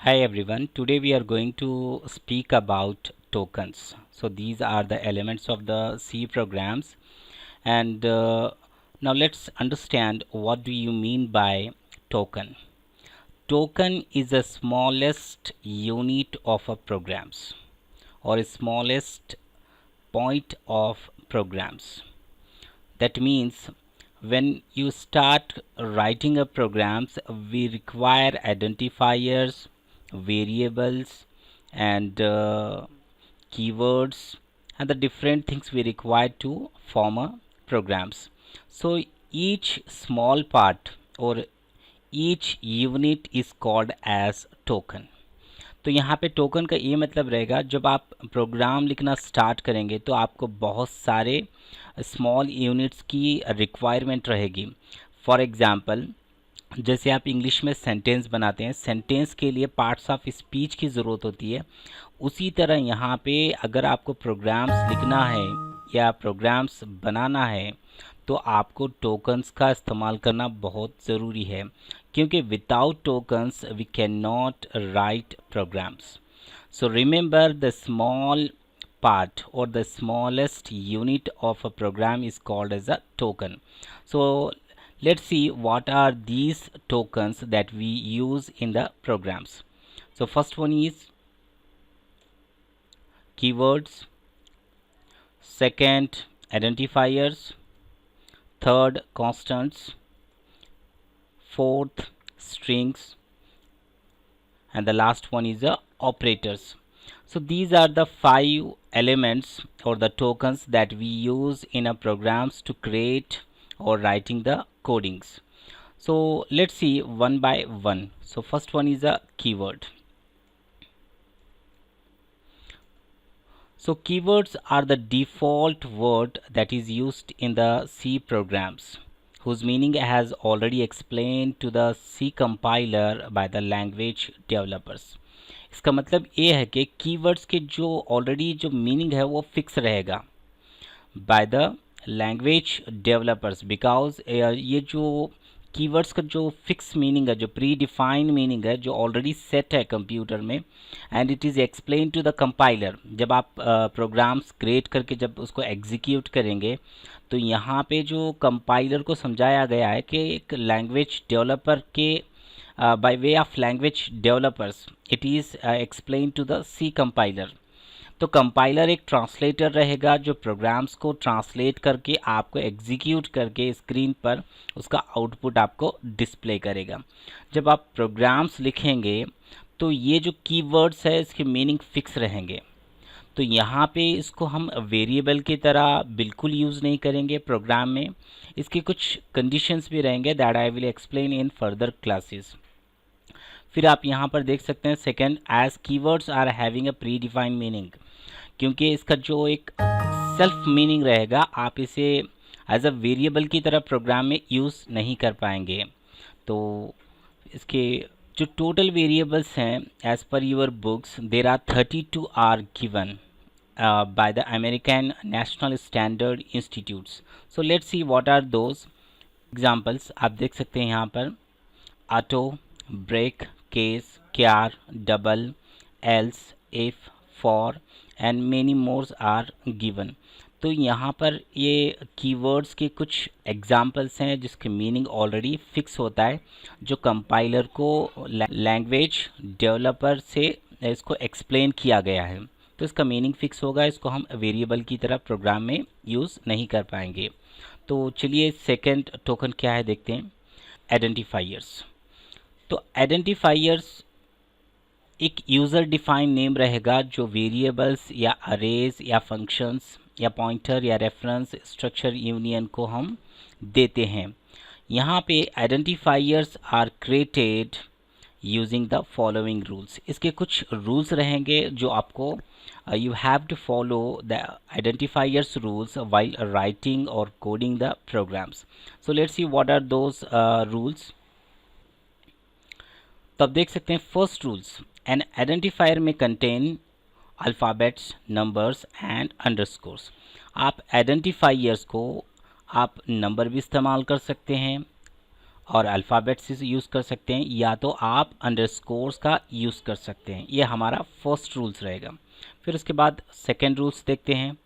Hi everyone, today we are going to speak about tokens. So these are the elements of the C programs, and now let's understand what do you mean by token. Token is the smallest unit of a programs or smallest point of programs. That means when you start writing a programs, we require identifiers, variables, and keywords, and the different things we require to form a programs. So each small part or each unit is called as token. तो यहाँ पे token का ये मतलब रहेगा, जब आप programme लिखना स्टार्ट करेंगे तो आपको बहुत सारे स्मॉल यूनिट्स की रिक्वायरमेंट रहेगी। फॉर एग्ज़ाम्पल, जैसे आप इंग्लिश में सेंटेंस बनाते हैं, सेंटेंस के लिए पार्ट्स ऑफ स्पीच की ज़रूरत होती है। उसी तरह यहाँ पे अगर आपको प्रोग्राम्स लिखना है या प्रोग्राम्स बनाना है तो आपको टोकन्स का इस्तेमाल करना बहुत ज़रूरी है, क्योंकि without tokens we can not write programs. So remember the small part or the smallest unit of a program is called as a token. So let's see what are these tokens that we use in the programs. So first one is keywords, second identifiers, third constants, fourth strings, and the last one is the operators. So these are the 5 elements or the tokens that we use in a programs to create or writing the codings. So let's see one by one. So first one is a keyword. So keywords are the default word that is used in the C programs, whose meaning has already explained to the C compiler by the language developers. इसका मतलब ये है कि keywords के जो already जो meaning है वो फिक्स रहेगा by the language developers, because ये जो कीवर्ड्स का जो फिक्स मीनिंग है, जो प्री डिफाइंड मीनिंग है, जो ऑलरेडी सेट है कंप्यूटर में, and it is explain to the compiler. जब आप प्रोग्राम्स क्रिएट करके जब उसको एग्जीक्यूट करेंगे तो यहाँ पे जो कंपाइलर को समझाया गया है कि एक लैंग्वेज डेवलपर के by way of language developers it is explained to the C compiler. तो कंपाइलर एक ट्रांसलेटर रहेगा जो प्रोग्राम्स को ट्रांसलेट करके आपको एग्जीक्यूट करके स्क्रीन पर उसका आउटपुट आपको डिस्प्ले करेगा। जब आप प्रोग्राम्स लिखेंगे तो ये जो कीवर्ड्स है इसके मीनिंग फिक्स रहेंगे। तो यहाँ पे इसको हम वेरिएबल की तरह बिल्कुल यूज़ नहीं करेंगे प्रोग्राम में, इसके कुछ कंडीशंस भी रहेंगे that I will explain in further classes. फिर आप यहाँ पर देख सकते हैं second, as keywords are having a predefined meaning, क्योंकि इसका जो एक सेल्फ मीनिंग रहेगा आप इसे एज अ वेरिएबल की तरह प्रोग्राम में यूज़ नहीं कर पाएंगे। तो इसके जो टोटल वेरिएबल्स हैं as per your books there are 32 are given by the American National Standard Institutes. So let's see what are those examples. आप देख सकते हैं यहाँ पर auto, break, case, char, double, else, if, for and many more are given. तो यहाँ पर ये कीवर्ड्स के कुछ एग्जाम्पल्स हैं जिसके मीनिंग ऑलरेडी फिक्स होता है, जो कंपाइलर को लैंग्वेज डेवलपर से इसको एक्सप्लेन किया गया है। तो इसका मीनिंग फिक्स होगा, इसको हम वेरिएबल की तरह प्रोग्राम में यूज़ नहीं कर पाएंगे। तो चलिए सेकंड टोकन क्या है देखते हैं, आइडेंटिफायर्स। तो आइडेंटिफायर्स एक यूज़र डिफाइन नेम रहेगा जो वेरिएबल्स या अरेज या फंक्शंस या पॉइंटर या रेफरेंस स्ट्रक्चर यूनियन को हम देते हैं। यहाँ पे identifiers are created using the following rules. इसके कुछ रूल्स रहेंगे जो आपको you have to follow the identifiers rules while writing or coding the programs. So let's see what are those rules. तो आप देख सकते हैं फर्स्ट रूल्स, एन आइडेंटिफायर में contain alphabets, numbers and underscores. आप आइडेंटिफायर्स को आप नंबर भी इस्तेमाल कर सकते हैं और अल्फ़ाबेट से यूज़ कर सकते हैं, या तो आप अंडरस्कोर्स का यूज़ कर सकते हैं। ये हमारा फर्स्ट रूल्स रहेगा। फिर उसके बाद सेकेंड रूल्स देखते हैं।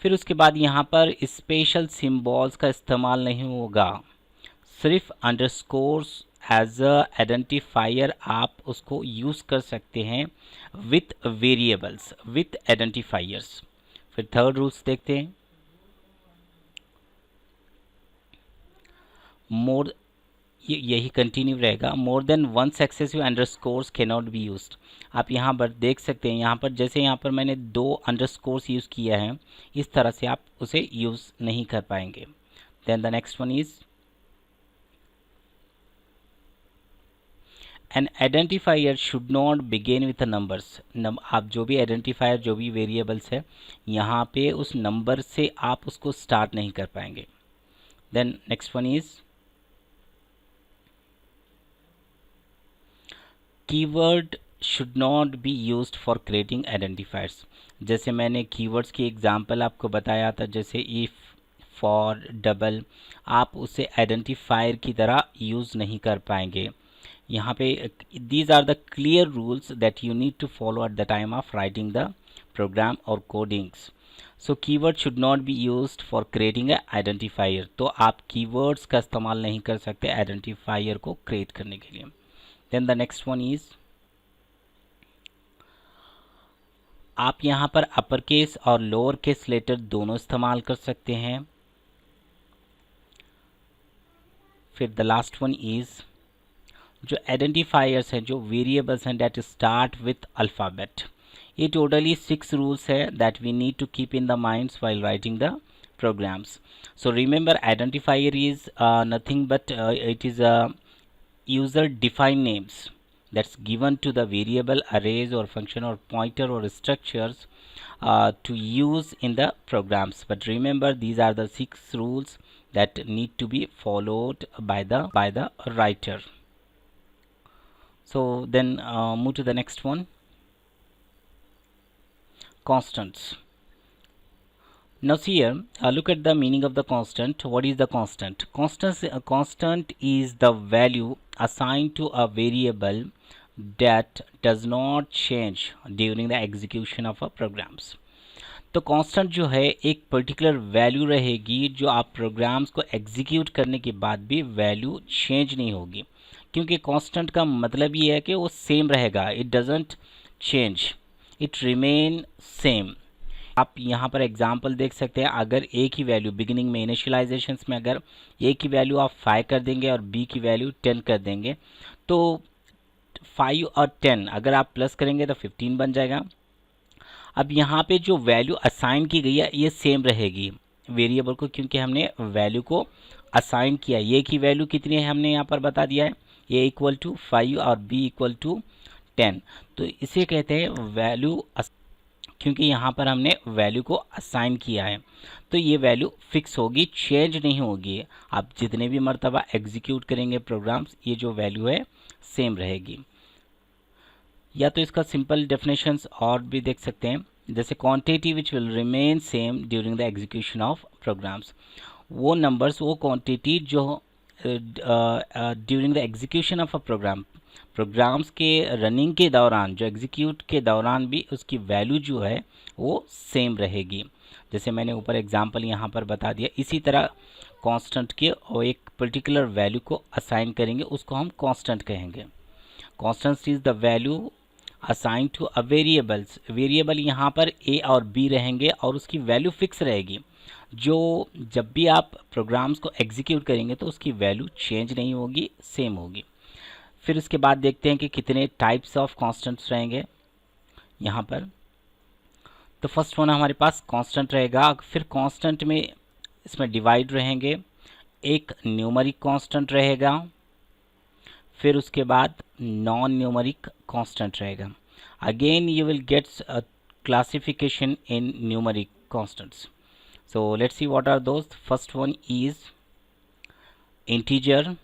फिर उसके बाद यहाँ पर स्पेशल सिंबल्स का इस्तेमाल नहीं होगा, सिर्फ अंडरस्कोर्स एज अ आइडेंटिफायर आप उसको यूज़ कर सकते हैं विथ वेरिएबल्स, विथ आइडेंटिफायर्स। फिर थर्ड रूल्स देखते हैं। मोर, यही कंटिन्यू रहेगा। More than one successive underscores can not be used. आप यहाँ पर देख सकते हैं, यहाँ पर जैसे यहाँ पर मैंने 2 अंडरस्कोर्स यूज़ किया है, इस तरह से आप उसे यूज़ नहीं कर पाएंगे। Then the next one is an identifier should not begin with numbers. आप जो भी आइडेंटिफायर, जो भी वेरिएबल्स है, यहाँ पे उस नंबर से आप उसको स्टार्ट नहीं कर पाएंगे। Then next one is keyword should not be used for creating identifiers. जैसे मैंने कीवर्ड्स की एग्जांपल आपको बताया था, जैसे इफ़, फॉर, डबल, आप उसे आइडेंटिफायर की तरह यूज़ नहीं कर पाएंगे। यहाँ पे these are the clear rules that you need to follow at the time of writing the program और codings. So keyword should not be used for creating a identifier. तो आप कीवर्ड्स का इस्तेमाल नहीं कर सकते आइडेंटिफायर को क्रिएट करने के लिए। Then the next one is, आप यहाँ पर अपर केस और लोअर केस लेटर दोनों इस्तेमाल कर सकते हैं। फिर द लास्ट वन इज, जो आइडेंटिफायर्स हैं, जो वेरिएबल्स हैं दैट स्टार्ट विथ अल्फ़ाबेट, ये टोटली 6 रूल्स है that we need to keep in the minds while writing the programs. So remember, identifier is nothing but it is a user defined names that's given to the variable, arrays or function or pointer or structures to use in the programs. But remember, these are the 6 rules that need to be followed by the writer. So then move to the next one, constants. Now see here, look at the meaning of the constant. What is the constant? Constant is the value assigned to a variable that does not change during the execution of a programs. तो constant जो है एक particular value रहेगी जो आप programmes को execute करने के बाद भी वैल्यू चेंज नहीं होगी, क्योंकि कांस्टेंट का मतलब ये है कि वो सेम रहेगा, it doesn't change, it remain same. आप यहाँ पर एग्जांपल देख सकते हैं, अगर एक ही वैल्यू बिगिनिंग में इनिशियलाइजेशंस में अगर एक ही वैल्यू आप 5 कर देंगे और बी की वैल्यू 10 कर देंगे, तो 5 और 10 अगर आप प्लस करेंगे तो 15 बन जाएगा। अब यहाँ पे जो वैल्यू असाइन की गई है ये सेम रहेगी वेरिएबल को, क्योंकि हमने वैल्यू को असाइन किया। ये की वैल्यू कितनी है हमने यहाँ पर बता दिया है, ये इक्वल टू 5 और बी इक्वल टू 10, तो इसे कहते हैं वैल्यू, क्योंकि यहाँ पर हमने वैल्यू को असाइन किया है तो ये वैल्यू फिक्स होगी, चेंज नहीं होगी। आप जितने भी मर्तबा एग्जीक्यूट करेंगे प्रोग्राम्स, ये जो वैल्यू है सेम रहेगी। या तो इसका सिंपल डेफिनेशंस और भी देख सकते हैं, जैसे quantity which will remain same during the execution of programs. वो नंबर्स, वो क्वांटिटी जो during the execution of a program, programs के रनिंग के दौरान, जो एग्जीक्यूट के दौरान भी उसकी वैल्यू जो है वो सेम रहेगी। जैसे मैंने ऊपर एग्जांपल यहाँ पर बता दिया, इसी तरह कांस्टेंट के और एक पर्टिकुलर वैल्यू को असाइन करेंगे, उसको हम कांस्टेंट कहेंगे। Constant is the value assign to a variables. Variable यहाँ पर ए और बी रहेंगे और उसकी वैल्यू फिक्स रहेगी, जो जब भी आप प्रोग्राम्स को एग्जीक्यूट करेंगे तो उसकी वैल्यू चेंज नहीं होगी, सेम होगी। फिर उसके बाद देखते हैं कि कितने टाइप्स ऑफ कांस्टेंट्स रहेंगे यहाँ पर। तो फर्स्ट वन हमारे पास कांस्टेंट रहेगा। फिर कांस्टेंट में इसमें डिवाइड रहेंगे, एक न्यूमरिक कांस्टेंट रहेगा, फिर उसके बाद नॉन न्यूमरिक कांस्टेंट रहेगा। Again you will gets a classification in numeric constants. So let's see what are those. First one is integer.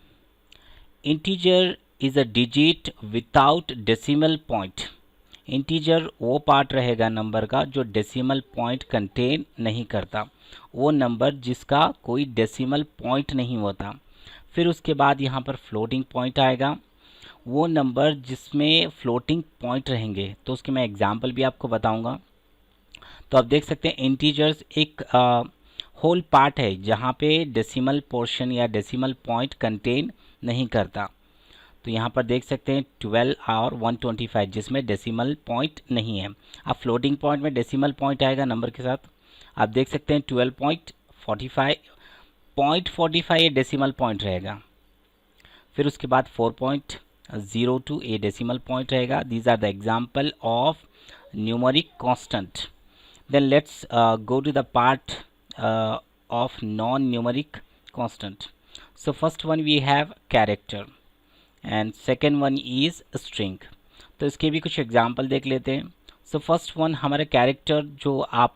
Integer is a digit without decimal point. Integer वो part रहेगा number का जो decimal point contain नहीं करता, वो number जिसका कोई decimal point नहीं होता। फिर उसके बाद यहाँ पर फ्लोटिंग पॉइंट आएगा, वो नंबर जिसमें फ्लोटिंग पॉइंट रहेंगे। तो उसके मैं एग्जांपल भी आपको बताऊंगा। तो आप देख सकते हैं इंटीजर्स एक होल पार्ट है जहाँ पे डेसिमल पोर्शन या डेसिमल पॉइंट कंटेन नहीं करता। तो यहाँ पर देख सकते हैं 12 और 125 जिसमें डेसिमल पॉइंट नहीं है। अब फ्लोटिंग पॉइंट में डेसिमल पॉइंट आएगा नंबर के साथ। आप देख सकते हैं 12.45 0.45 ये डेसिमल पॉइंट रहेगा। फिर उसके बाद 4.02 ये डेसिमल पॉइंट रहेगा। These are the example of numeric constant. Then let's go to the part of non-numeric constant. So first one we have character and second one is string. तो इसके भी कुछ एग्जाम्पल देख लेते हैं। सो फर्स्ट वन हमारे character जो आप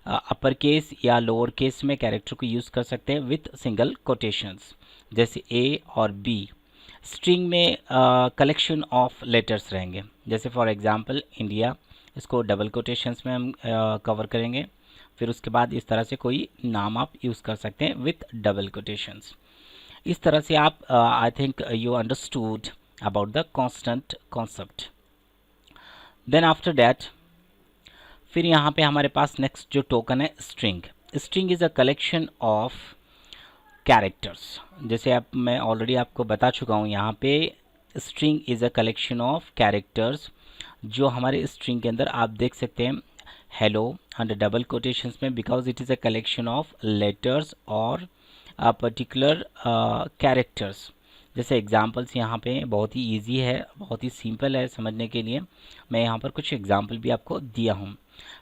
अपर केस या लोअर केस में कैरेक्टर को यूज़ कर सकते हैं विथ सिंगल कोटेशंस, जैसे ए और बी। स्ट्रिंग में कलेक्शन ऑफ लेटर्स रहेंगे, जैसे फॉर एग्जांपल इंडिया, इसको डबल कोटेशंस में हम कवर करेंगे। फिर उसके बाद इस तरह से कोई नाम आप यूज़ कर सकते हैं विथ डबल कोटेशंस। इस तरह से आप I think you understood about the constant concept. Then after that फिर यहाँ पे हमारे पास नेक्स्ट जो टोकन है string. String is a collection of characters. जैसे आप मैं ऑलरेडी आपको बता चुका हूँ, यहाँ पे string is a collection of characters. जो हमारे स्ट्रिंग के अंदर आप देख सकते हैं हेलो अंडर डबल कोटेशंस में, because it is a collection of letters और पर्टिकुलर कैरेक्टर्स। जैसे एग्जांपल्स यहाँ पे बहुत ही इजी है, बहुत ही सिंपल है समझने के लिए। मैं यहाँ पर कुछ एग्जांपल भी आपको दिया हूँ।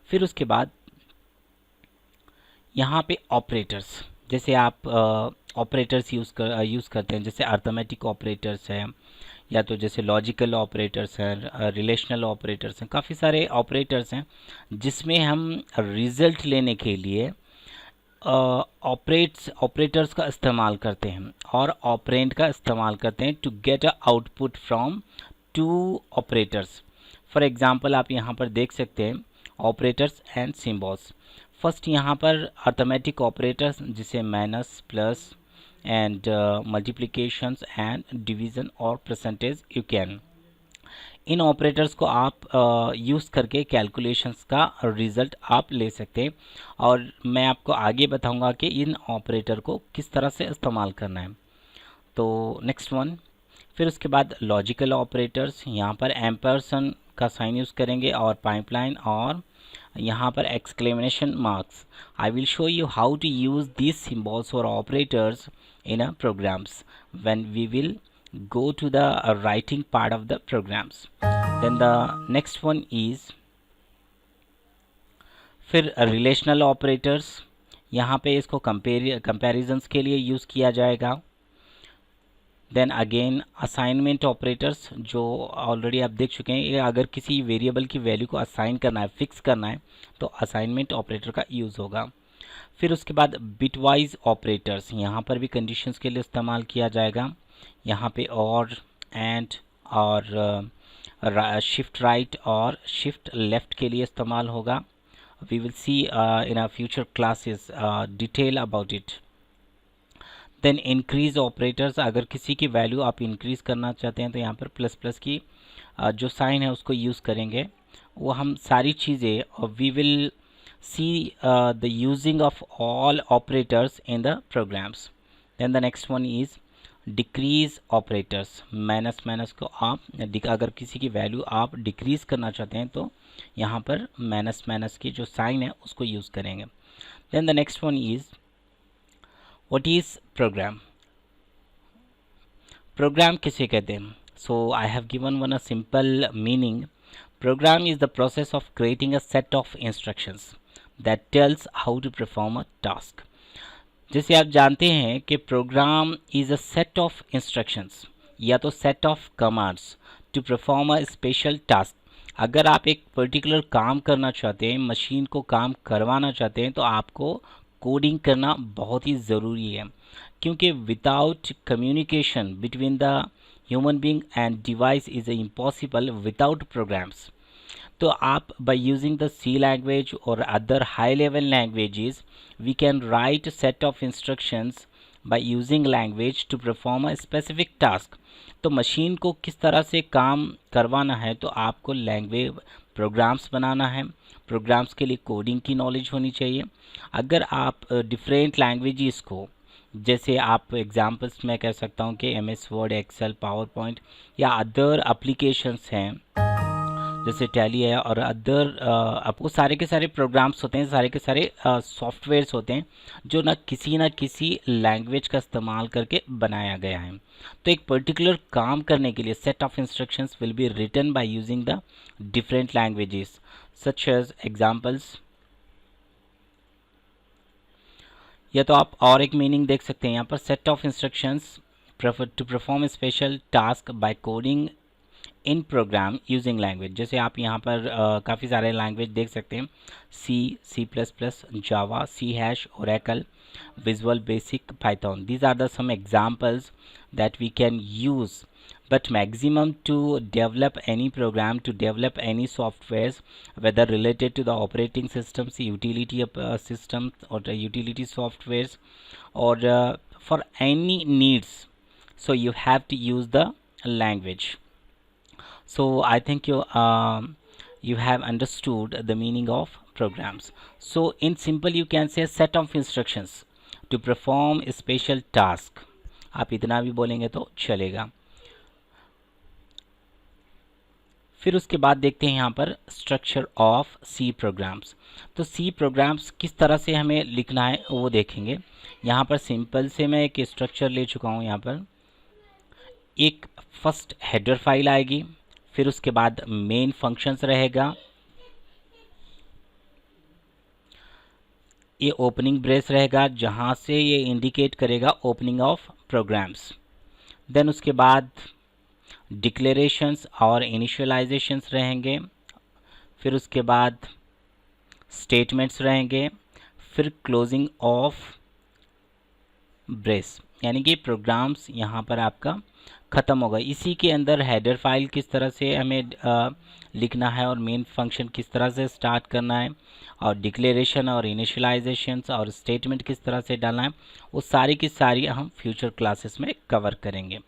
फिर उसके बाद यहाँ पे ऑपरेटर्स, जैसे आप ऑपरेटर्स यूज़ करते हैं, जैसे अर्थमेटिक ऑपरेटर्स हैं, या तो जैसे लॉजिकल ऑपरेटर्स हैं, रिलेशनल ऑपरेटर्स हैं, काफ़ी सारे ऑपरेटर्स हैं जिसमें हम रिज़ल्ट लेने के लिए ऑपरेटर्स का इस्तेमाल करते हैं और ऑपरेंड का इस्तेमाल करते हैं to get a output from two operators. For example आप यहाँ पर देख सकते हैं ऑपरेटर्स एंड सिम्बॉल्स। फर्स्ट यहाँ पर अर्थमेटिक ऑपरेटर्स जिसे minus, plus and multiplications and division और परसेंटेज यू कैन, इन ऑपरेटर्स को आप यूज़ करके कैलकुलेशंस का रिज़ल्ट आप ले सकते हैं। और मैं आपको आगे बताऊंगा कि इन ऑपरेटर को किस तरह से इस्तेमाल करना है। तो नेक्स्ट वन, फिर उसके बाद लॉजिकल ऑपरेटर्स, यहाँ पर एम्परसन का साइन यूज़ करेंगे और पाइपलाइन और यहाँ पर exclamation marks. I will show you how to use these symbols or operators in a programs when we will go to the writing part of the programs. Then the next one is फिर relational operators. यहाँ पे इसको comparisons के लिए use किया जाएगा। Then again assignment operators, जो already आप देख चुके हैं, ये अगर किसी वेरिएबल की वैल्यू को असाइन करना है, फिक्स करना है, तो असाइनमेंट ऑपरेटर का यूज़ होगा। फिर उसके बाद बिटवाइज ऑपरेटर्स, यहाँ पर भी कंडीशंस के लिए इस्तेमाल किया जाएगा। यहाँ पे और एंड और शिफ्ट राइट और शिफ्ट लेफ़्ट के लिए इस्तेमाल होगा। We will see in our future classes detail about it. Then increase operators, अगर किसी की वैल्यू आप इंक्रीज़ करना चाहते हैं तो यहाँ पर प्लस प्लस की जो साइन है उसको यूज़ करेंगे। वो हम सारी चीज़ें we will see the using of all operators in the programs. Then the next one is decrease operators. Minus minus को आप अगर किसी की वैल्यू आप डिक्रीज़ करना चाहते हैं तो यहाँ पर माइनस माइनस की जो साइन है उसको यूज़ करेंगे। Then the next one is what is program? Program किसे कहते हैं? So I have given one a simple meaning. Program is the process of creating a set of instructions that tells how to perform a task. जैसे आप जानते हैं कि program is a set of instructions या तो set of commands to perform a special task. अगर आप एक पर्टिकुलर काम करना चाहते हैं, मशीन को काम करवाना चाहते हैं, तो आपको कोडिंग करना बहुत ही ज़रूरी है, क्योंकि without communication between the human being and device is impossible without programs. तो आप by using the C language or other high level languages we can write set of instructions by using language to perform a specific task. तो machine को किस तरह से काम करवाना है, तो आपको लैंग्वेज प्रोग्राम्स बनाना है, प्रोग्राम्स के लिए कोडिंग की नॉलेज होनी चाहिए। अगर आप डिफरेंट लैंग्वेजेस को, जैसे आप एग्जांपल्स में कह सकता हूँ कि MS Word, Excel, PowerPoint या अदर एप्लीकेशंस हैं जैसे टैली है और अदर, आपको सारे के सारे प्रोग्राम्स होते हैं, सारे के सारे सॉफ्टवेयर्स होते हैं जो ना किसी लैंग्वेज का इस्तेमाल करके बनाया गया है। तो एक पर्टिकुलर काम करने के लिए set of instructions will be written by using the different languages such as examples. या तो आप और एक मीनिंग देख सकते हैं यहाँ पर, set of instructions to perform special task by coding in program using language. जैसे आप यहाँ पर काफ़ी सारे लैंग्वेज देख सकते हैं, C++, Java, C#, Oracle, Visual Basic, Python. These are the some examples that we can use, but maximum to develop any program, to develop any softwares, whether related to the operating systems, utility systems or the utility softwares, or for any needs, so you have to use the language. So I think you have understood the meaning of programs. So in simple you can say set of instructions to perform a special task. आप इतना भी बोलेंगे तो चलेगा। फिर उसके बाद देखते हैं यहाँ पर स्ट्रक्चर ऑफ सी प्रोग्राम्स। तो सी प्रोग्राम्स किस तरह से हमें लिखना है वो देखेंगे। यहाँ पर सिंपल से मैं एक स्ट्रक्चर ले चुका हूँ। यहाँ पर एक फर्स्ट हेडर फाइल आएगी, फिर उसके बाद मेन फंक्शंस रहेगा, ये ओपनिंग ब्रेस रहेगा जहाँ से ये इंडिकेट करेगा ओपनिंग ऑफ प्रोग्राम्स। देन उसके बाद डिक्लेरेशंस और इनिशियलाइजेशंस रहेंगे, फिर उसके बाद स्टेटमेंट्स रहेंगे, फिर क्लोजिंग ऑफ ब्रेस, यानी कि प्रोग्राम्स यहाँ पर आपका ख़त्म होगा। इसी के अंदर हेडर फाइल किस तरह से हमें लिखना है और मेन फंक्शन किस तरह से स्टार्ट करना है और डिक्लेरेशन और इनिशियलाइजेशंस और स्टेटमेंट किस तरह से डालना है, वो सारी की सारी हम फ्यूचर क्लासेस में कवर करेंगे।